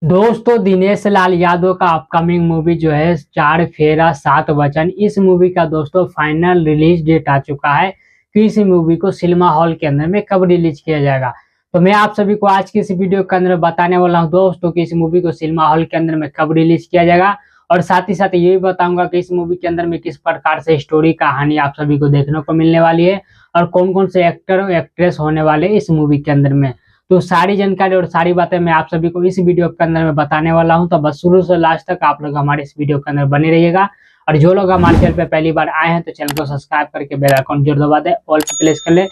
दोस्तों दिनेश लाल यादव का upcoming movie जो है चार फेरा सात वचन, इस मूवी का दोस्तों फाइनल रिलीज डेट आ चुका है कि इस मूवी को सिनेमा हॉल के अंदर में कब रिलीज किया जाएगा। तो मैं आप सभी को आज की इस वीडियो के अंदर बताने वाला हूं दोस्तों कि इस मूवी को सिनेमा हॉल के अंदर में कब रिलीज किया जाएगा, और साथ ही साथ ये भी बताऊंगा कि इस मूवी के अंदर में किस प्रकार से स्टोरी कहानी आप सभी को देखने को मिलने वाली है और कौन कौन से एक्टर और एक्ट्रेस होने वाले इस मूवी के अंदर में। तो सारी जानकारी और सारी बातें मैं आप सभी को इस वीडियो के अंदर में बताने वाला हूं, तो बस शुरू से लास्ट तक आप लोग हमारे इस वीडियो के अंदर बने रहिएगा। और जो लोग हमारे चैनल पे पहली बार आए हैं तो चैनल को सब्सक्राइब करके बेल आइकन जरूर दबा दें, ऑल पे प्रेस कर ले।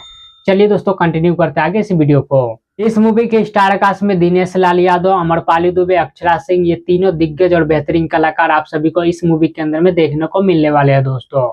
चलिए दोस्तों कंटिन्यू करते हैं आगे इस वीडियो को। इस मूवी के स्टार कास्ट में दिनेश लाल यादव, अमरपाली दुबे, अक्षरा सिंह, ये तीनों दिग्गज और बेहतरीन कलाकार आप सभी को इस मूवी के अंदर में देखने को मिलने वाले हैं। दोस्तों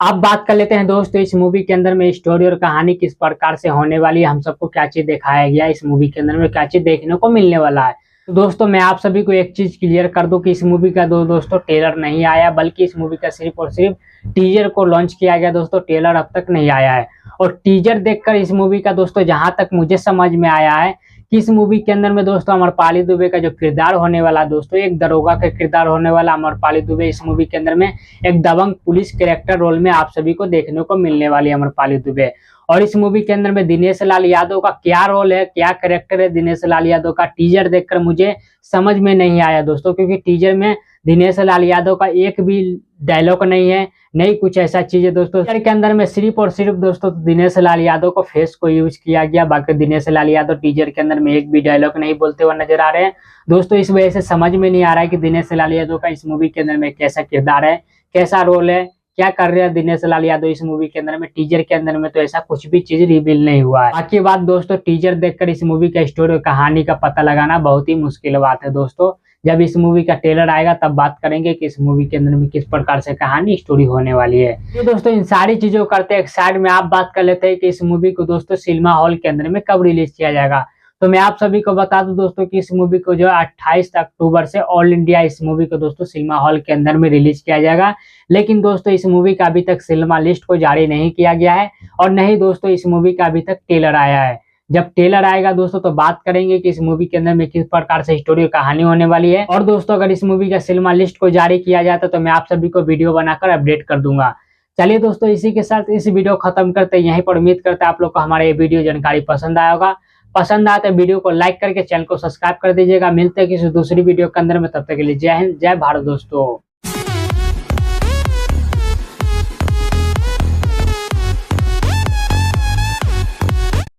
अब बात कर लेते हैं दोस्तों इस मूवी के अंदर में स्टोरी और कहानी किस प्रकार से होने वाली है, हम सबको क्या चीज दिखाया गया, इस मूवी के अंदर में क्या चीज देखने को मिलने वाला है। तो दोस्तों मैं आप सभी को एक चीज क्लियर कर दूं कि इस मूवी का दोस्तों ट्रेलर नहीं आया, बल्कि इस मूवी का सिर्फ और सिर्फ टीजर को लॉन्च किया गया। दोस्तों ट्रेलर अब तक नहीं आया है, और टीजर देखकर इस मूवी का दोस्तों जहां तक मुझे समझ में आया है कि इस मूवी के अंदर में दोस्तों अमरपाली दुबे का जो किरदार होने वाला दोस्तों एक दरोगा का किरदार होने वाला। अमरपाली दुबे इस मूवी के अंदर में एक दबंग पुलिस कैरेक्टर रोल में आप सभी को देखने को मिलने वाली है अमरपाली दुबे। और इस मूवी के अंदर में दिनेश लाल यादव का क्या रोल है, क्या कैरेक्टर है दिनेश लाल यादव का, टीजर देखकर मुझे समझ में नहीं आया दोस्तों, क्योंकि टीजर में दिनेश लाल यादव का एक भी डायलॉग नहीं है, नहीं कुछ ऐसा चीज है दोस्तों। टीजर के अंदर में सिर्फ और सिर्फ दोस्तों दिनेश लाल यादव को फेस को यूज किया गया, बाकी दिनेश लाल यादव टीजर के अंदर में एक भी डायलॉग नहीं बोलते हुए नजर आ रहे हैं दोस्तों। इस वजह से समझ में नहीं आ रहा है कि दिनेश लाल यादव का इस मूवी के अंदर में कैसा किरदार है, कैसा रोल है, क्या कर रहे हैं दिनेश लाल यादव इस मूवी के अंदर में। टीजर के अंदर में तो ऐसा कुछ भी चीज रिवील नहीं हुआ है। बाकी बात दोस्तों टीजर देखकर इस मूवी का स्टोरी और कहानी का पता लगाना बहुत ही मुश्किल बात है दोस्तों। जब इस मूवी का ट्रेलर आएगा तब बात करेंगे कि इस मूवी के अंदर में किस प्रकार से कहानी स्टोरी होने वाली है। ये दोस्तों इन सारी चीजों को करते एक साइड में आप बात कर लेते हैं कि इस मूवी को दोस्तों सिनेमा हॉल के अंदर में कब रिलीज किया जाएगा। तो मैं आप सभी को बता दूं दोस्तों कि इस मूवी को जो 28 अक्टूबर से ऑल इंडिया इस मूवी को दोस्तों सिनेमा हॉल के अंदर में रिलीज किया जाएगा। लेकिन दोस्तों इस मूवी का अभी तक सिनेमा लिस्ट को जारी नहीं किया गया है, और नहीं दोस्तों इस मूवी का अभी तक ट्रेलर आया है। जब ट्रेलर आएगा दोस्तों तो बात करेंगे कि इस मूवी के अंदर में किस प्रकार से स्टोरी और कहानी होने वाली है। और दोस्तों अगर इस मूवी का सिनेमा लिस्ट को जारी किया जाता तो मैं आप सभी को वीडियो बनाकर अपडेट कर दूंगा। चलिए दोस्तों इसी के साथ इस वीडियो खत्म करते हैं यहीं पर। उम्मीद करते हैं आप लोग को हमारा ये वीडियो जानकारी पसंद आया होगा। पसंद आया तो वीडियो को लाइक करके चैनल को सब्सक्राइब कर दीजिएगा। मिलते हैं किसी दूसरी वीडियो के अंदर में, तब तक के लिए जय हिंद जय भारत दोस्तों।